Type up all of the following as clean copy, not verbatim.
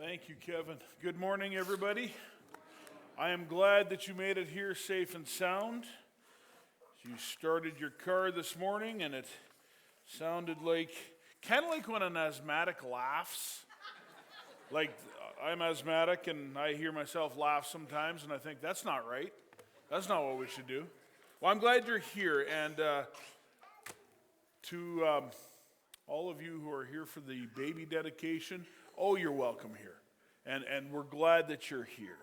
Thank you, Kevin. Good morning, everybody. I am glad that you made it here safe and sound. You started your car this morning and it sounded kind of like when an asthmatic laughs. Like I'm asthmatic and I hear myself laugh sometimes and I think that's not right. That's not what we should do. Well, I'm glad you're here, and to all of you who are here for the baby dedication, you're welcome here. And we're glad that you're here.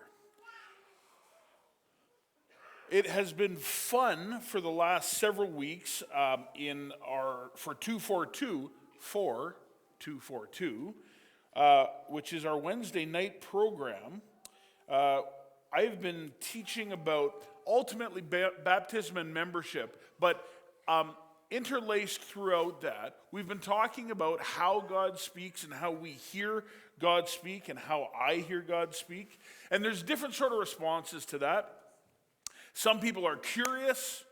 It has been fun for the last several weeks for 242, which is our Wednesday night program. I've been teaching about ultimately baptism and membership, but interlaced throughout that, we've been talking about how God speaks and how we hear God speak and how I hear God speak. And there's different sort of responses to that. Some people are curious.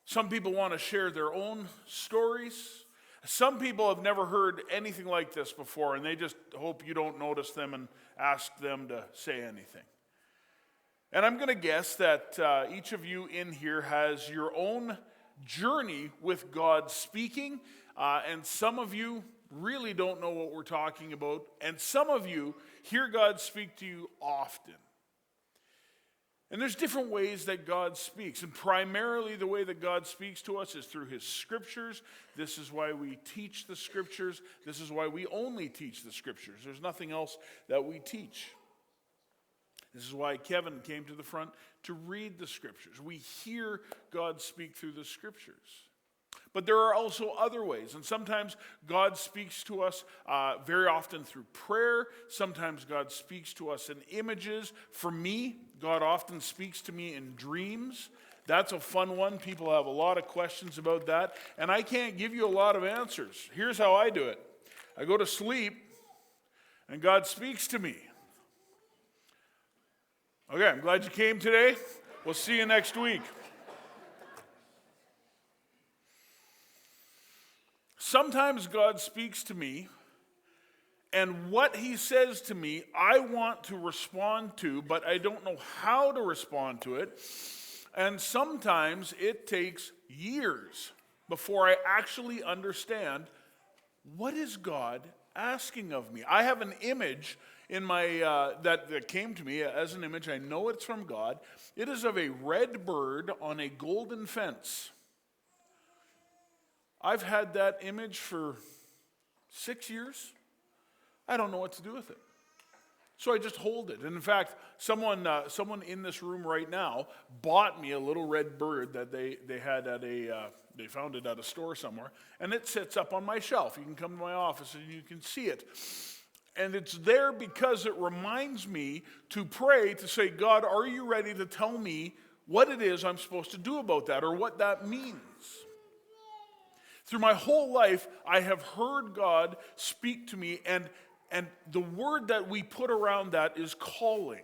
Some people want to share their own stories. Some people have never heard anything like this before, and they just hope you don't notice them and ask them to say anything. And I'm going to guess that each of you in here has your own journey with God speaking, and some of you really don't know what we're talking about, and some of you hear God speak to you often. And there's different ways that God speaks, and primarily the way that God speaks to us is through his scriptures. This is why we teach the scriptures. This is why we only teach the scriptures. There's nothing else that we teach. This is why Kevin came to the front to read the scriptures. We hear God speak through the scriptures. But there are also other ways, and sometimes God speaks to us very often through prayer. Sometimes God speaks to us in images. For me, God often speaks to me in dreams. That's a fun one. People have a lot of questions about that, and I can't give you a lot of answers. Here's how I do it. I go to sleep, and God speaks to me. Okay, I'm glad you came today. We'll see you next week. Sometimes God speaks to me, and what he says to me, I want to respond to, but I don't know how to respond to it. And sometimes it takes years before I actually understand, what is God asking of me? I have an image in my that came to me as an image. I know it's from God. It is of a red bird on a golden fence. I've had that image for 6 years. I don't know what to do with it. So I just hold it. And in fact, someone in this room right now bought me a little red bird that they had at they found it at a store somewhere, and it sits up on my shelf. You can come to my office and you can see it. And it's there because it reminds me to pray, to say, God, are you ready to tell me what it is I'm supposed to do about that, or what that means? Through my whole life, I have heard God speak to me, and the word that we put around that is calling.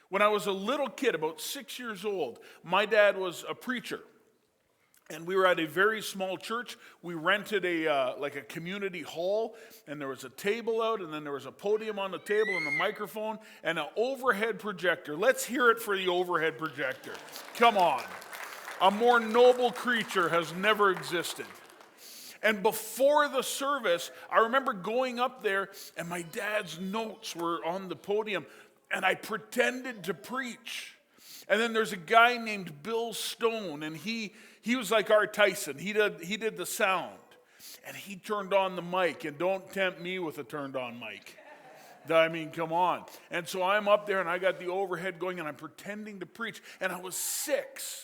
When I was a little kid, about 6 years old, my dad was a preacher. And we were at a very small church. We rented a community hall, and there was a table out, and then there was a podium on the table and a microphone and an overhead projector. Let's hear it for the overhead projector. Come on. A more noble creature has never existed. And before the service, I remember going up there, and my dad's notes were on the podium, and I pretended to preach. And then there's a guy named Bill Stone, and he was like our Tyson. He did the sound, and he turned on the mic. And don't tempt me with a turned on mic. I mean, come on. And so I'm up there, and I got the overhead going, and I'm pretending to preach. And I was 6.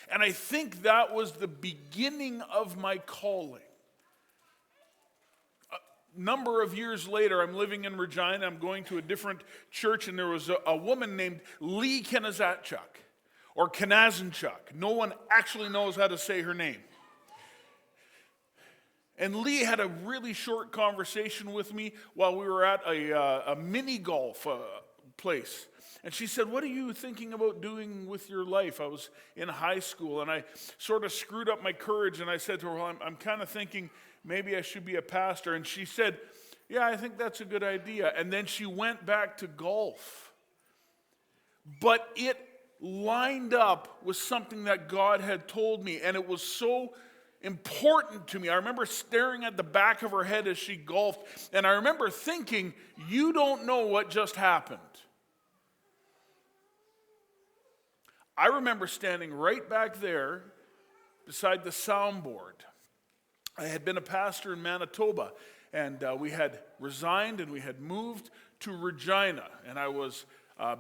And I think that was the beginning of my calling. A number of years later, I'm living in Regina. I'm going to a different church, and there was a woman named Lee Kanazatchuk, or Kanazanchuk. No one actually knows how to say her name. And Lee had a really short conversation with me while we were at a mini golf place. And she said, what are you thinking about doing with your life? I was in high school, and I sort of screwed up my courage, and I said to her, well, I'm kind of thinking maybe I should be a pastor. And she said, Yeah, I think that's a good idea. And then she went back to golf. But it lined up with something that God had told me, and it was so important to me. I remember staring at the back of her head as she golfed, and I remember thinking, you don't know what just happened. I remember standing right back there beside the soundboard. I had been a pastor in Manitoba, and we had resigned and we had moved to Regina, and I was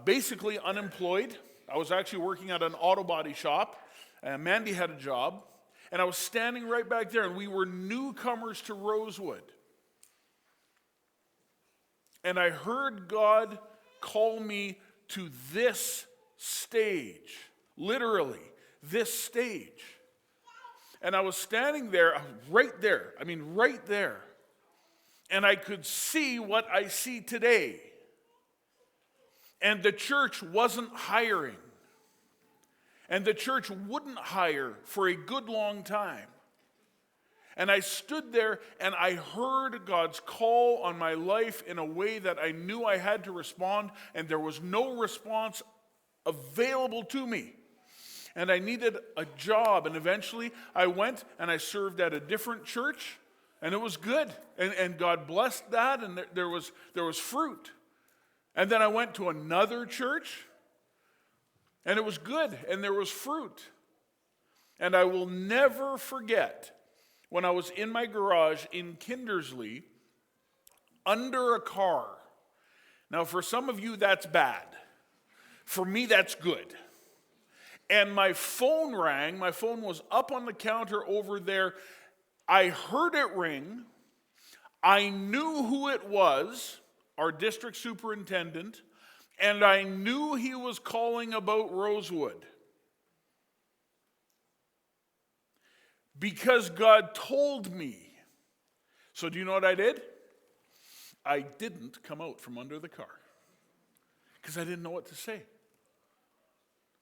basically unemployed. I was actually working at an auto body shop, and Mandy had a job, and I was standing right back there, and we were newcomers to Rosewood. And I heard God call me to this stage, literally, this stage. And I was standing there, right there, right there. And I could see what I see today. And the church wasn't hiring. And the church wouldn't hire for a good long time. And I stood there and I heard God's call on my life in a way that I knew I had to respond, and there was no response available to me. And I needed a job, and eventually I went and I served at a different church, and it was good. And God blessed that, and there was fruit. And then I went to another church, and it was good, and there was fruit. And I will never forget when I was in my garage in Kindersley, under a car. Now, for some of you, that's bad. For me, that's good. And my phone rang. My phone was up on the counter over there. I heard it ring. I knew who it was, our district superintendent, and I knew he was calling about Rosewood. Because God told me. So do you know what I did? I didn't come out from under the car because I didn't know what to say.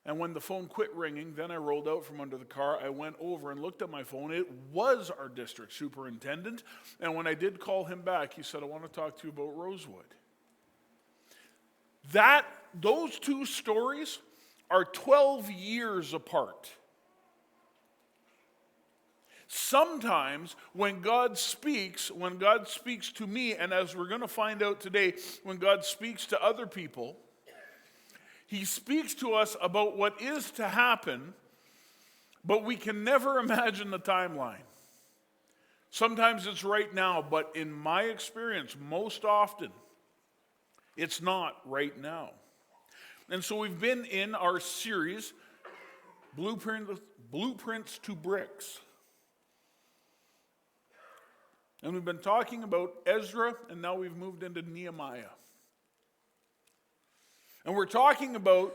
And when the phone quit ringing, then I rolled out from under the car. I went over and looked at my phone. It was our district superintendent. And when I did call him back, he said, I want to talk to you about Rosewood. Those two stories are 12 years apart. Sometimes when God speaks to me, and as we're going to find out today, when God speaks to other people, He speaks to us about what is to happen, but we can never imagine the timeline. Sometimes it's right now, but in my experience, most often, it's not right now. And so we've been in our series, Blueprints to Bricks. And we've been talking about Ezra, and now we've moved into Nehemiah. And we're talking about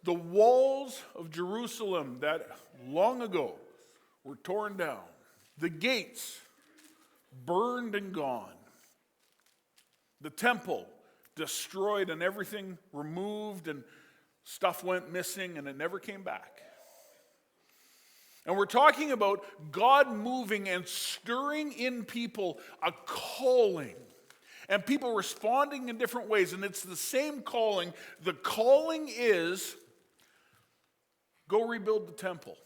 the walls of Jerusalem that long ago were torn down. The gates burned and gone. The temple destroyed and everything removed, and stuff went missing and it never came back. And we're talking about God moving and stirring in people a calling. And people responding in different ways. And it's the same calling. The calling is, go rebuild the temple.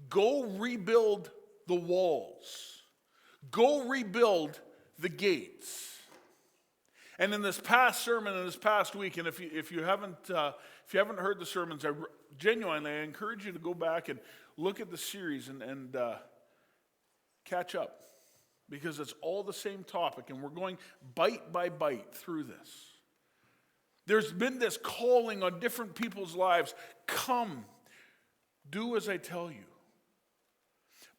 Go rebuild the walls. Go rebuild the gates. And in this past sermon, in this past week, and if you haven't heard the sermons, I encourage you to go back and look at the series and catch up, because it's all the same topic, and we're going bite by bite through this. There's been this calling on different people's lives. Come, do as I tell you.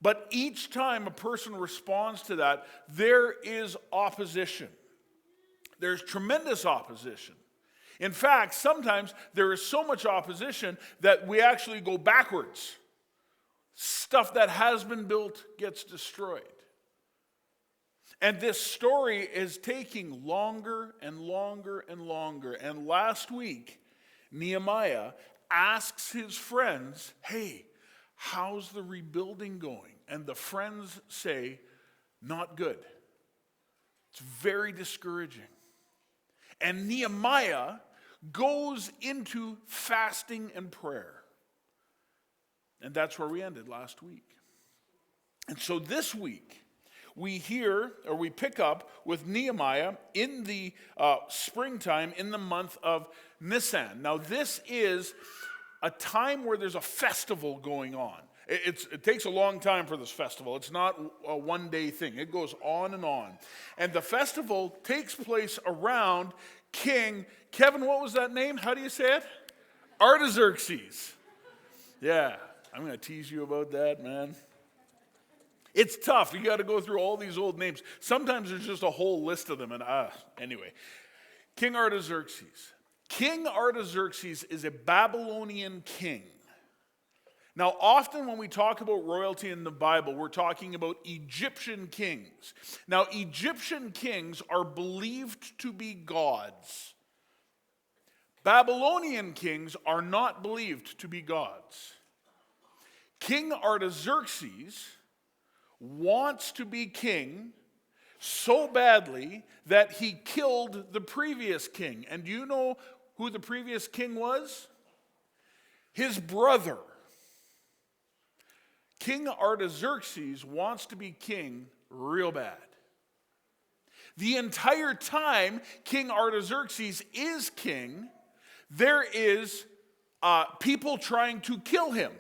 But each time a person responds to that, there is opposition. There's tremendous opposition. In fact, sometimes there is so much opposition that we actually go backwards. Stuff that has been built gets destroyed. And this story is taking longer and longer and longer. And last week, Nehemiah asks his friends, hey, how's the rebuilding going? And the friends say, not good. It's very discouraging. And Nehemiah goes into fasting and prayer. And that's where we ended last week. And so this week, we pick up with Nehemiah in the springtime in the month of Nisan. Now, this is a time where there's a festival going on. It takes a long time for this festival. It's not a one-day thing. It goes on and on. And the festival takes place around King, Kevin, what was that name? How do you say it? Artaxerxes. Yeah, I'm going to tease you about that, man. It's tough. You got to go through all these old names. Sometimes there's just a whole list of them. And anyway, King Artaxerxes. King Artaxerxes is a Babylonian king. Now, often when we talk about royalty in the Bible, we're talking about Egyptian kings. Now, Egyptian kings are believed to be gods. Babylonian kings are not believed to be gods. King Artaxerxes wants to be king so badly that he killed the previous king. And do you know who the previous king was? His brother. King Artaxerxes wants to be king real bad. The entire time King Artaxerxes is king, there is people trying to kill him.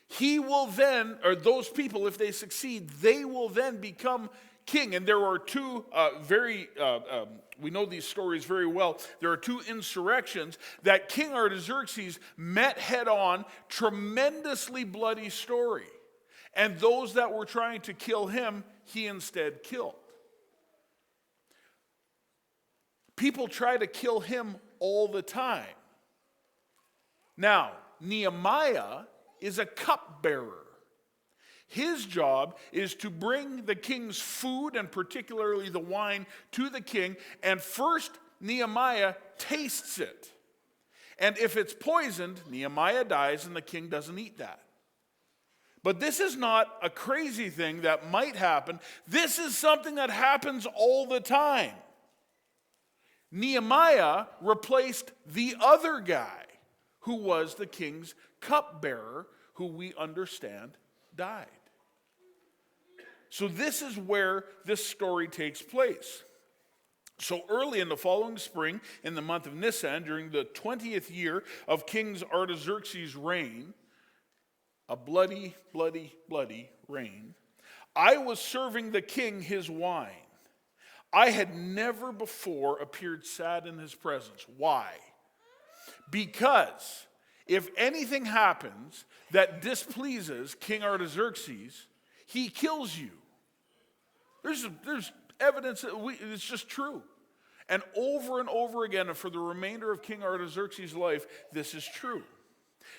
He will then, or those people, if they succeed, they will then become king. And there are two we know these stories very well. There are two insurrections that King Artaxerxes met head on, tremendously bloody story. And those that were trying to kill him, he instead killed. People try to kill him all the time. Now, Nehemiah is a cupbearer. His job is to bring the king's food, and particularly the wine, to the king. And first, Nehemiah tastes it. And if it's poisoned, Nehemiah dies and the king doesn't eat that. But this is not a crazy thing that might happen. This is something that happens all the time. Nehemiah replaced the other guy who was the king's cupbearer, who we understand died. So this is where this story takes place. So early in the following spring, in the month of Nisan, during the 20th year of King Artaxerxes' reign, a bloody, bloody, bloody reign, I was serving the king his wine. I had never before appeared sad in his presence. Why? Because if anything happens that displeases King Artaxerxes, he kills you. There's evidence that it's just true. And over again, and for the remainder of King Artaxerxes' life, this is true.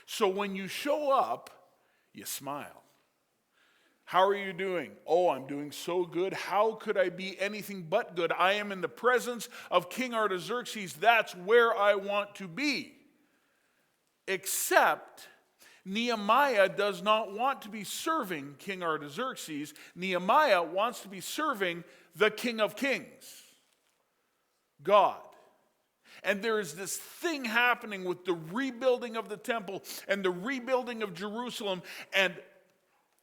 So when you show up, you smile. How are you doing? Oh, I'm doing so good. How could I be anything but good? I am in the presence of King Artaxerxes. That's where I want to be. Except Nehemiah does not want to be serving King Artaxerxes. Nehemiah wants to be serving the King of Kings, God. And there is this thing happening with the rebuilding of the temple and the rebuilding of Jerusalem, and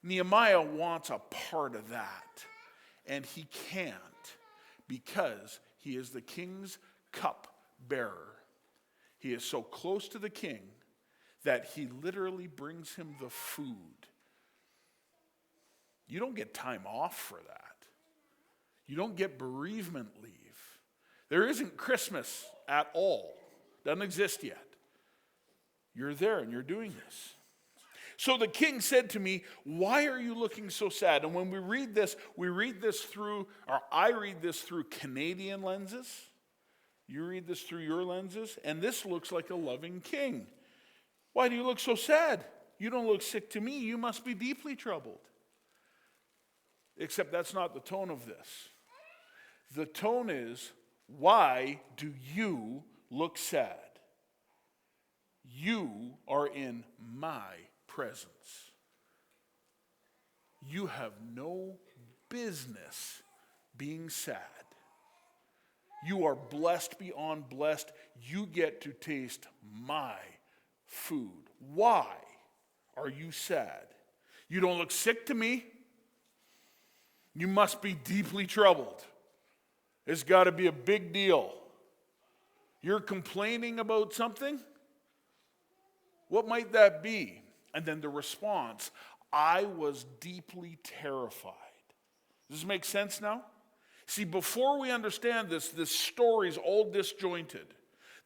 Nehemiah wants a part of that. And he can't, because he is the king's cup bearer. He is so close to the king that he literally brings him the food. You don't get time off for that. You don't get bereavement leave. There isn't Christmas at all. Doesn't exist yet. You're there and you're doing this. So the king said to me, "Why are you looking so sad?" And when we read this through, or I read this through Canadian lenses. You read this through your lenses, and this looks like a loving king. Why do you look so sad? You don't look sick to me. You must be deeply troubled. Except that's not the tone of this. The tone is, why do you look sad? You are in my presence. You have no business being sad. You are blessed beyond blessed. You get to taste my food. Why are you sad? You don't look sick to me. You must be deeply troubled. It's got to be a big deal. You're complaining about something? What might that be? And then the response, I was deeply terrified. Does this make sense now? See, before we understand this story is all disjointed.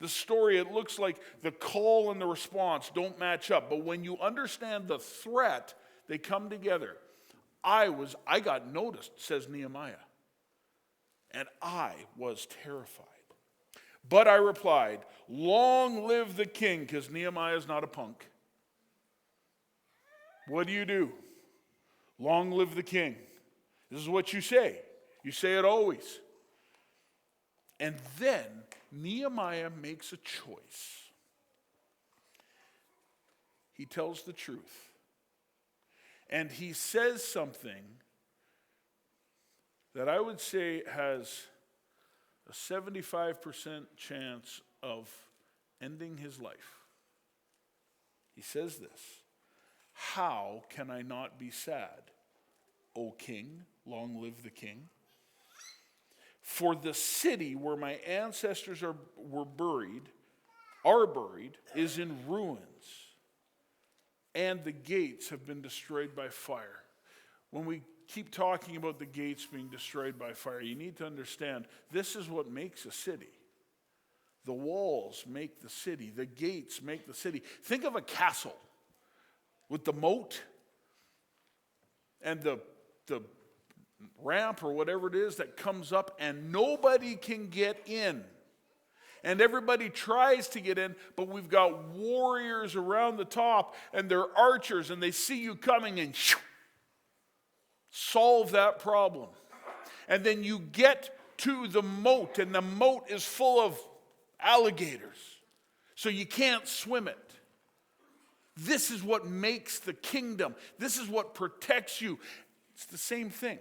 The story, it looks like the call and the response don't match up. But when you understand the threat, they come together. I got noticed, says Nehemiah. And I was terrified. But I replied, long live the king, because Nehemiah is not a punk. What do? Long live the king. This is what you say. You say it always. And then Nehemiah makes a choice. He tells the truth. And he says something that I would say has a 75% chance of ending his life. He says this, how can I not be sad, O king? Long live the king. For the city where my ancestors are buried, is in ruins, and the gates have been destroyed by fire. When we keep talking about the gates being destroyed by fire, you need to understand this is what makes a city. The walls make the city. The gates make the city. Think of a castle with the moat and the ramp or whatever it is that comes up, and nobody can get in. And everybody tries to get in, but we've got warriors around the top, and they're archers, and they see you coming and solve that problem. And then you get to the moat, and the moat is full of alligators, so you can't swim it. This is what makes the kingdom. This is what protects you. It's the same thing.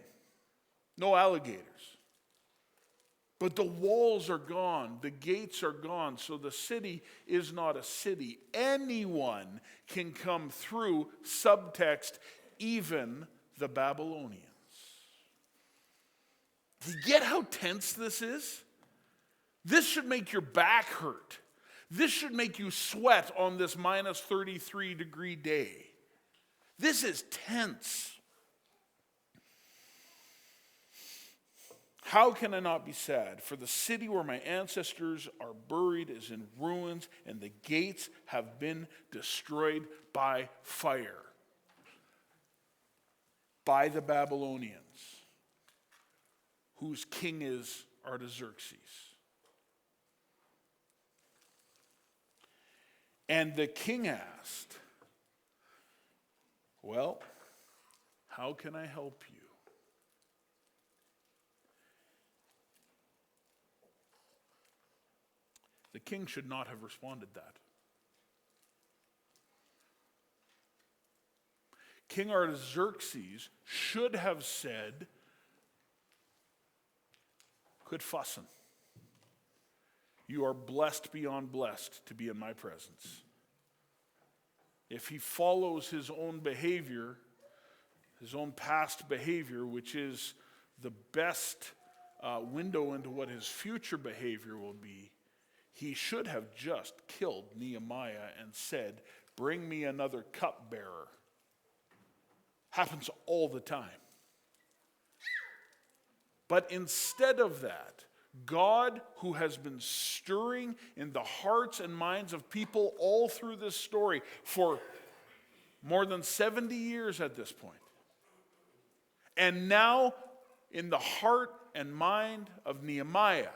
No alligators. But the walls are gone. The gates are gone. So the city is not a city. Anyone can come through, subtext, even the Babylonians. Do you get how tense this is? This should make your back hurt. This should make you sweat on this minus 33 degree day. This is tense. How can I not be sad? For the city where my ancestors are buried is in ruins, and the gates have been destroyed by fire. By the Babylonians, whose king is Artaxerxes. And the king asked, well, how can I help you? The king should not have responded that. King Artaxerxes should have said, quit fussing. You are blessed beyond blessed to be in my presence. If he follows his own behavior, his own past behavior, which is the best window into what his future behavior will be, he should have just killed Nehemiah and said, bring me another cupbearer. Happens all the time. But instead of that, God, who has been stirring in the hearts and minds of people all through this story for more than 70 years at this point, and now in the heart and mind of Nehemiah,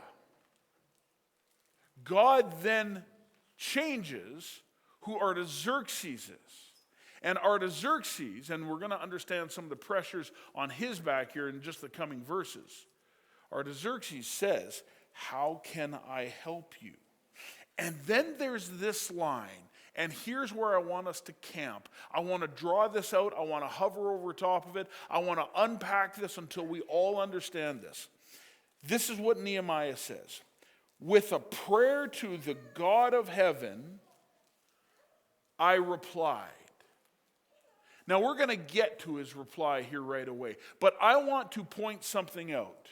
God then changes who Artaxerxes is. And Artaxerxes, and we're going to understand some of the pressures on his back here in just the coming verses. Artaxerxes says, how can I help you? And then there's this line, and here's where I want us to camp. I want to draw this out. I want to hover over top of it. I want to unpack this until we all understand this. This is what Nehemiah says. With a prayer to the God of heaven, I replied. Now we're going to get to his reply here right away, but I want to point something out.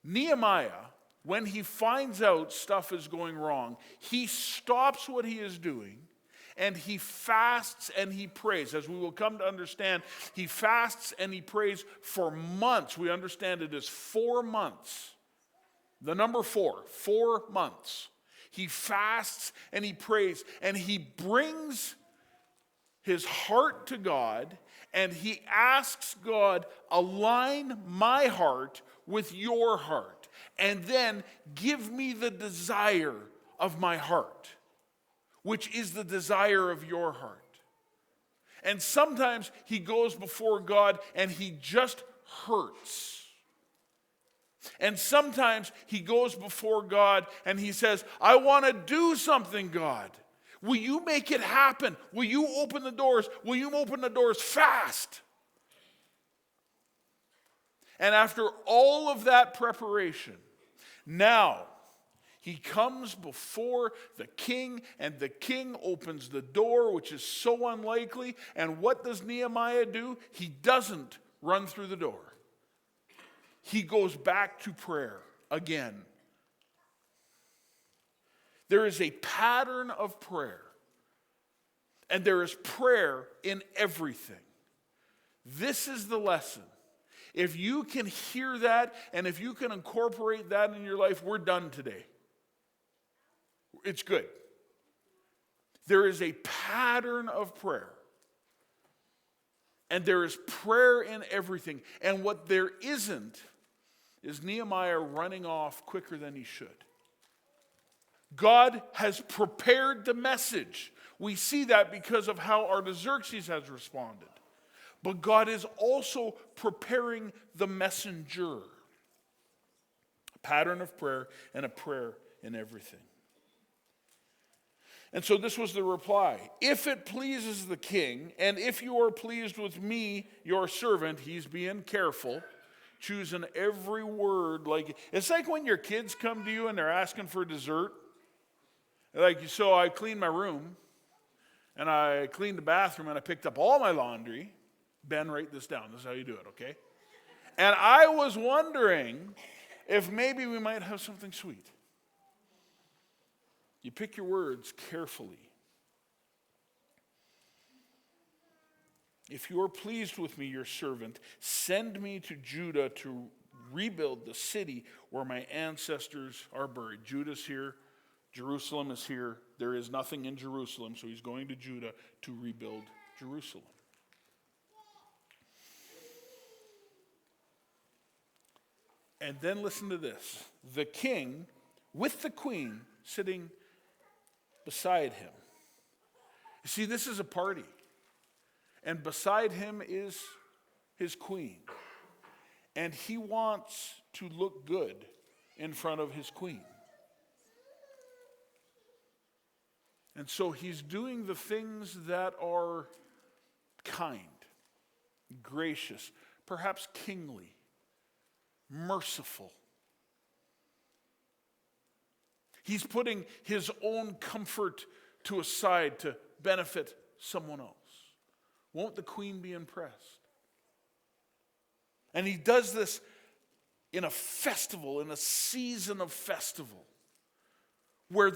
Nehemiah, when he finds out stuff is going wrong, he stops what he is doing and he fasts and he prays. As we will come to understand, he fasts and he prays for months. We understand it as 4 months. The number 4 months. He fasts and he prays and he brings his heart to God and he asks God, align my heart with your heart and then give me the desire of my heart, which is the desire of your heart. And sometimes he goes before God and he just hurts. And sometimes he goes before God and he says, I want to do something, God. Will you make it happen? Will you open the doors? Will you open the doors fast? And after all of that preparation, now he comes before the king, and the king opens the door, which is so unlikely. And what does Nehemiah do? He doesn't run through the door. He goes back to prayer again. There is a pattern of prayer, and there is prayer in everything. This is the lesson. If you can hear that, and if you can incorporate that in your life, we're done today. It's good. There is a pattern of prayer. And there is prayer in everything. And what there isn't is Nehemiah running off quicker than he should. God has prepared the message. We see that because of how Artaxerxes has responded. But God is also preparing the messenger. A pattern of prayer and a prayer in everything. And so this was the reply. If it pleases the king, and if you are pleased with me, your servant, he's being careful, choosing every word. It's like when your kids come to you and they're asking for dessert. So I cleaned my room, and I cleaned the bathroom, and I picked up all my laundry. Ben, write this down. This is how you do it, okay? And I was wondering if maybe we might have something sweet. You pick your words carefully. If you are pleased with me, your servant, send me to Judah to rebuild the city where my ancestors are buried. Judah's here. Jerusalem is here. There is nothing in Jerusalem, so he's going to Judah to rebuild Jerusalem. And then listen to this. The king, with the queen, sitting beside him. You see, this is a party. And beside him is his queen. And he wants to look good in front of his queen. And so he's doing the things that are kind, gracious, perhaps kingly, merciful. He's putting his own comfort to a side to benefit someone else. Won't the queen be impressed? And he does this in a festival, in a season of festival, where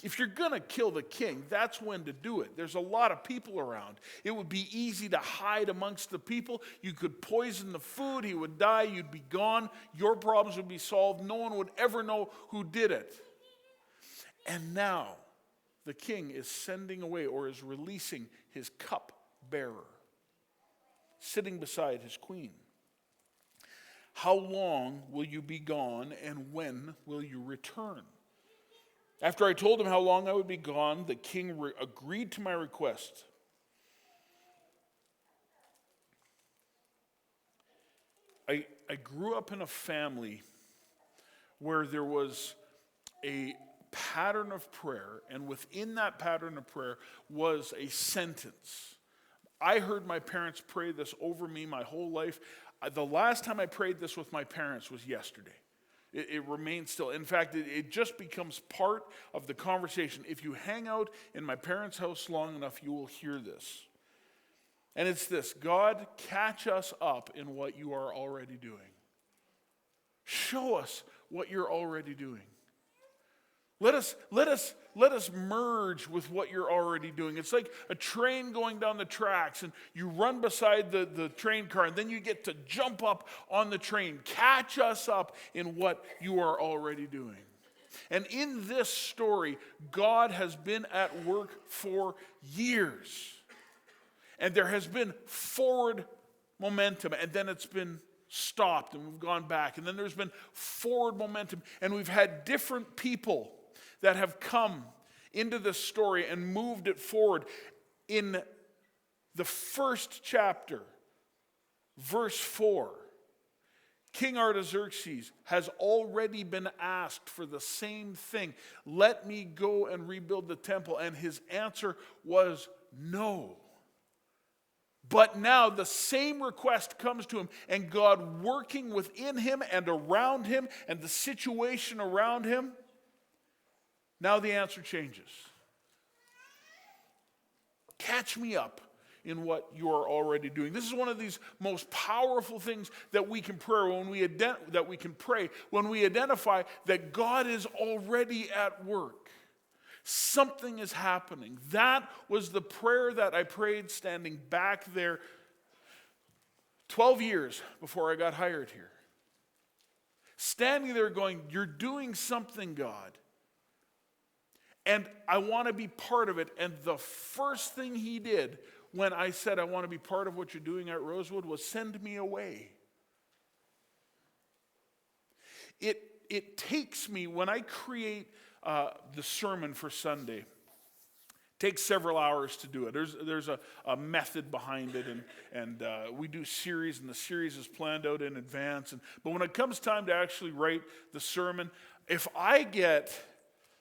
if you're going to kill the king, that's when to do it. There's a lot of people around. It would be easy to hide amongst the people. You could poison the food. He would die. You'd be gone. Your problems would be solved. No one would ever know who did it. And now the king is sending away or is releasing his cupbearer, sitting beside his queen. How long will you be gone, and when will you return? After I told him how long I would be gone, the king agreed to my request. I grew up in a family where there was a pattern of prayer, and within that pattern of prayer was a sentence. I heard my parents pray this over me my whole life. The last time I prayed this with my parents was yesterday. It remains still. In fact, it just becomes part of the conversation. If you hang out in my parents' house long enough, you will hear this. And it's this: God, catch us up in what you are already doing. Show us what you're already doing. Let us merge with what you're already doing. It's like a train going down the tracks, and you run beside the train car, and then you get to jump up on the train. Catch us up in what you are already doing. And in this story, God has been at work for years. And there has been forward momentum, and then it's been stopped, and we've gone back. And then there's been forward momentum, and we've had different people that have come into this story and moved it forward. In the first chapter, verse 4, King Artaxerxes has already been asked for the same thing. Let me go and rebuild the temple. And his answer was no. But now the same request comes to him, and God working within him and around him and the situation around him, now the answer changes. Catch me up in what you are already doing. This is one of these most powerful things that we can pray when we identify that God is already at work. Something is happening. That was the prayer that I prayed standing back there 12 years before I got hired here. Standing there going, you're doing something, God. And I want to be part of it. And the first thing he did when I said I want to be part of what you're doing at Rosewood was send me away. It takes me, when I create the sermon for Sunday, it takes several hours to do it. There's a method behind it, and we do series, and the series is planned out in advance. But when it comes time to actually write the sermon,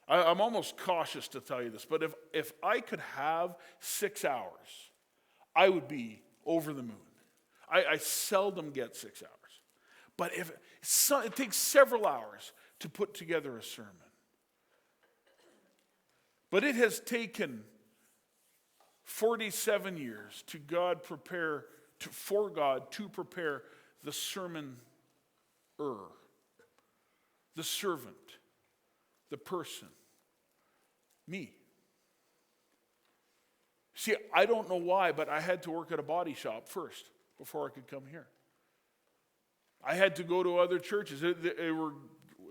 I'm almost cautious to tell you this, but if I could have 6 hours, I would be over the moon. I seldom get 6 hours. But it takes several hours to put together a sermon. But it has taken 47 years for God to prepare the sermon, the servant, the person, me. See, I don't know why, but I had to work at a body shop first before I could come here. I had to go to other churches. It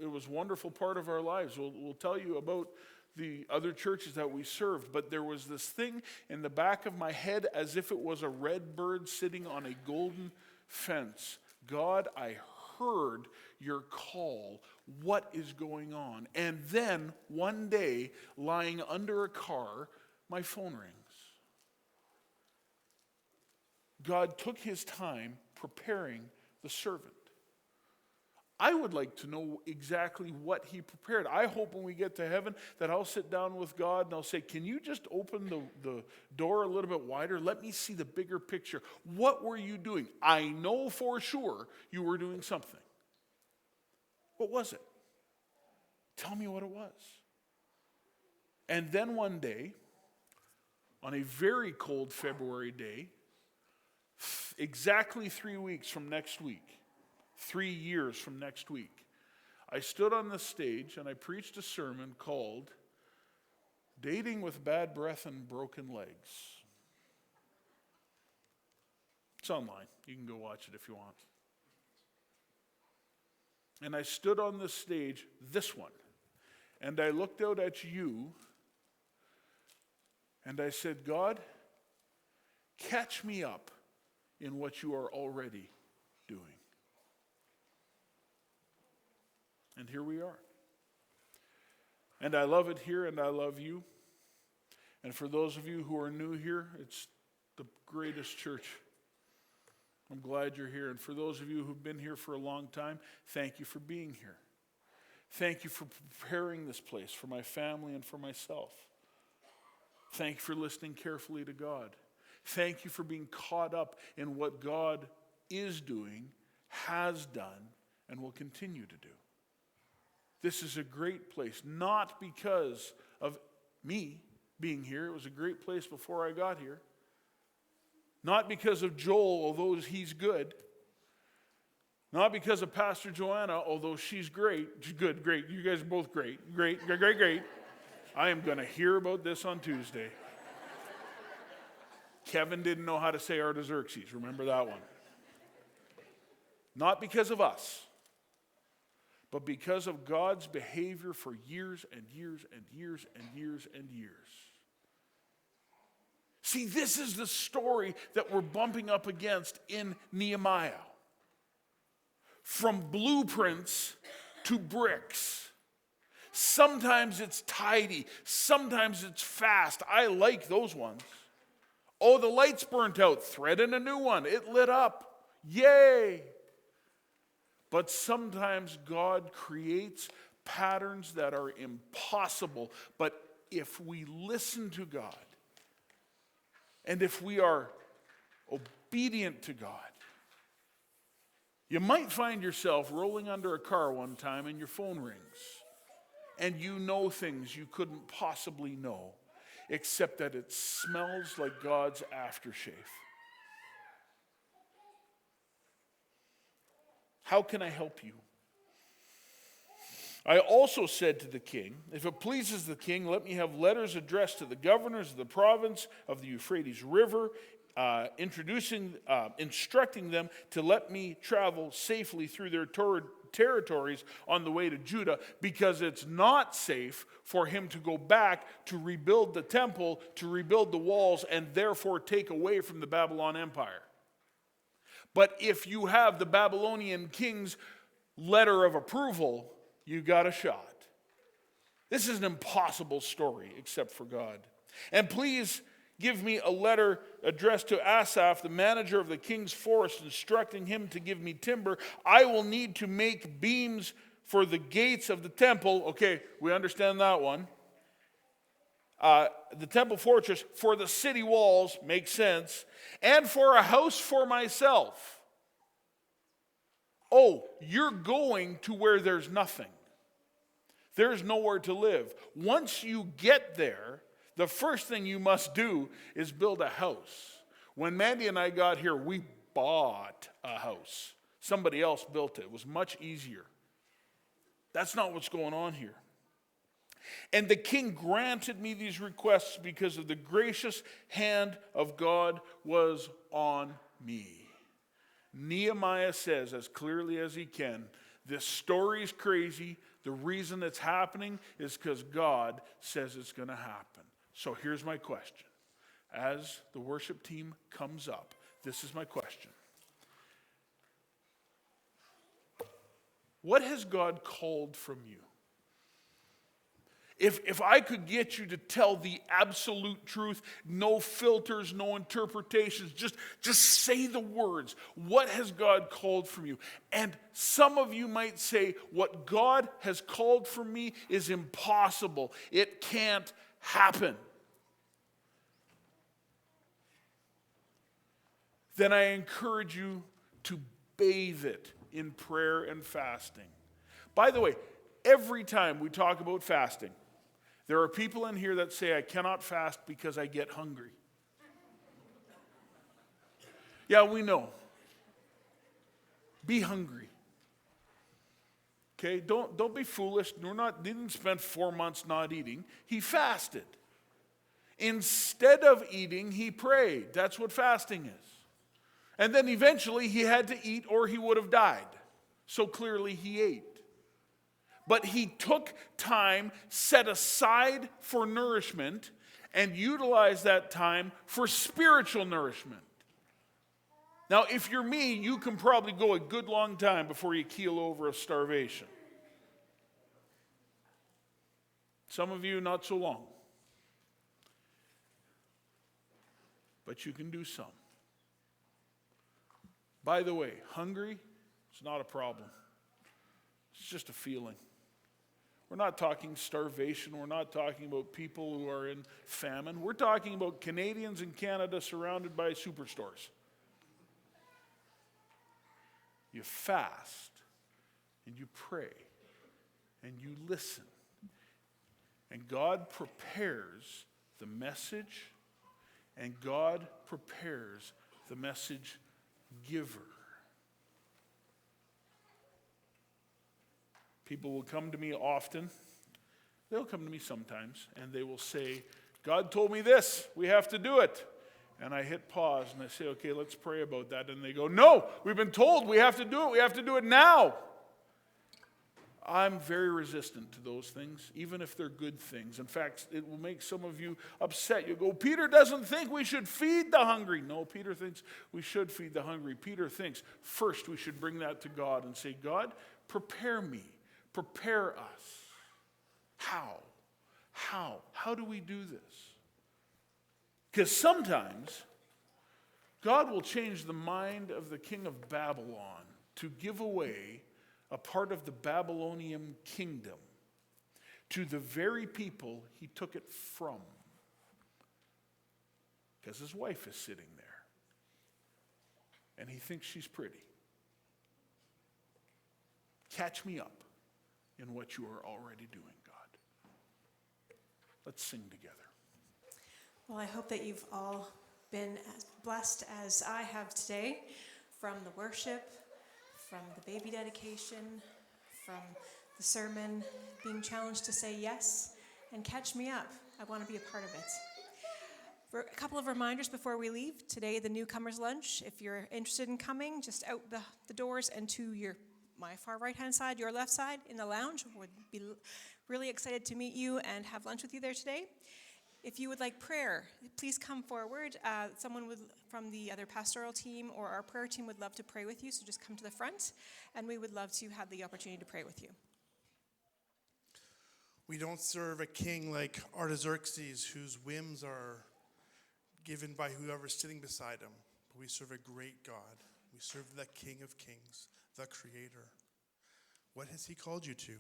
was a wonderful part of our lives. We'll tell you about the other churches that we served, but there was this thing in the back of my head as if it was a red bird sitting on a golden fence. God, I heard your call. What is going on? And then one day, lying under a car, my phone rings. God took his time preparing the servant. I would like to know exactly what he prepared. I hope when we get to heaven that I'll sit down with God and I'll say, can you just open the door a little bit wider? Let me see the bigger picture. What were you doing? I know for sure you were doing something. What was it? Tell me what it was. And then one day, on a very cold February day, exactly 3 weeks from next week, 3 years from next week, I stood on the stage and I preached a sermon called Dating with Bad Breath and Broken Legs. It's online. You can go watch it if you want. And I stood on the stage, this one, and I looked out at you and I said, God, catch me up in what you are already doing. And here we are. And I love it here, and I love you. And for those of you who are new here, it's the greatest church. I'm glad you're here. And for those of you who've been here for a long time, thank you for being here. Thank you for preparing this place for my family and for myself. Thank you for listening carefully to God. Thank you for being caught up in what God is doing, has done, and will continue to do. This is a great place, not because of me being here. It was a great place before I got here. Not because of Joel, although he's good. Not because of Pastor Joanna, although she's great. Good, great. You guys are both great. Great. I am going to hear about this on Tuesday. Kevin didn't know how to say Artaxerxes. Remember that one. Not because of us, but because of God's behavior for years and years and years and years and years. See, this is the story that we're bumping up against in Nehemiah. From blueprints to bricks. Sometimes it's tidy. Sometimes it's fast. I like those ones. Oh, the lights burnt out. Thread in a new one. It lit up. Yay! But sometimes God creates patterns that are impossible. But if we listen to God, and if we are obedient to God, you might find yourself rolling under a car one time and your phone rings. And you know things you couldn't possibly know, except that it smells like God's aftershave. How can I help you? I also said to the king, if it pleases the king, let me have letters addressed to the governors of the province of the Euphrates River, instructing them to let me travel safely through their territories on the way to Judah, because it's not safe for him to go back to rebuild the temple, to rebuild the walls, and therefore take away from the Babylon Empire. But if you have the Babylonian king's letter of approval, you got a shot. This is an impossible story except for God. And please give me a letter addressed to Asaph, the manager of the king's forest, instructing him to give me timber. I will need to make beams for the gates of the temple. Okay, we understand that one. The temple fortress, for the city walls, makes sense, and for a house for myself. Oh, you're going to where there's nothing. There's nowhere to live. Once you get there, the first thing you must do is build a house. When Mandy and I got here, we bought a house. Somebody else built it. It was much easier. That's not what's going on here. And the king granted me these requests because of the gracious hand of God was on me. Nehemiah says as clearly as he can, this story's crazy. The reason it's happening is because God says it's going to happen. So here's my question. As the worship team comes up, this is my question. What has God called from you? If I could get you to tell the absolute truth, no filters, no interpretations, just say the words. What has God called from you? And some of you might say, what God has called from me is impossible. It can't happen. Then I encourage you to bathe it in prayer and fasting. By the way, every time we talk about fasting, there are people in here that say, I cannot fast because I get hungry. Yeah, we know. Be hungry. Okay, don't be foolish. Didn't spend 4 months not eating. He fasted. Instead of eating, he prayed. That's what fasting is. And then eventually he had to eat or he would have died. So clearly he ate. But he took time set aside for nourishment and utilized that time for spiritual nourishment. Now, if you're me, you can probably go a good long time before you keel over of starvation. Some of you, not so long. But you can do some. By the way, hungry is not a problem. It's just a feeling. We're not talking starvation. We're not talking about people who are in famine. We're talking about Canadians in Canada surrounded by superstores. You fast, and you pray, and you listen. And God prepares the message, and God prepares the message giver. People will come to me often. They'll come to me sometimes, and they will say, God told me this. We have to do it. And I hit pause, and I say, okay, let's pray about that. And they go, no, we've been told we have to do it. We have to do it now. I'm very resistant to those things, even if they're good things. In fact, it will make some of you upset. You go, Peter doesn't think we should feed the hungry. No, Peter thinks we should feed the hungry. Peter thinks first we should bring that to God and say, God, prepare me. Prepare us. How? How do we do this? Because sometimes God will change the mind of the king of Babylon to give away a part of the Babylonian kingdom to the very people he took it from. Because his wife is sitting there. And he thinks she's pretty. Catch me up in what you are already doing, God. Let's sing together. Well, I hope that you've all been as blessed as I have today from the worship, from the baby dedication, from the sermon, being challenged to say yes and catch me up. I want to be a part of it. For a couple of reminders before we leave. Today, the newcomers lunch. If you're interested in coming, just out the doors and to my far right-hand side, your left side in the lounge. Would be really excited to meet you and have lunch with you there today. If you would like prayer, please come forward. Someone from the other pastoral team or our prayer team would love to pray with you, so just come to the front, and we would love to have the opportunity to pray with you. We don't serve a king like Artaxerxes, whose whims are given by whoever's sitting beside him. But we serve a great God. We serve the King of Kings, the Creator. What has he called you to?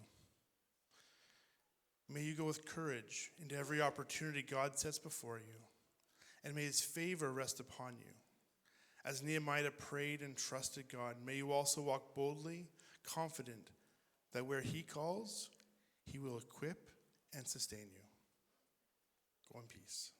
May you go with courage into every opportunity God sets before you, and may his favor rest upon you. As Nehemiah prayed and trusted God, may you also walk boldly, confident that where he calls, he will equip and sustain you. Go in peace.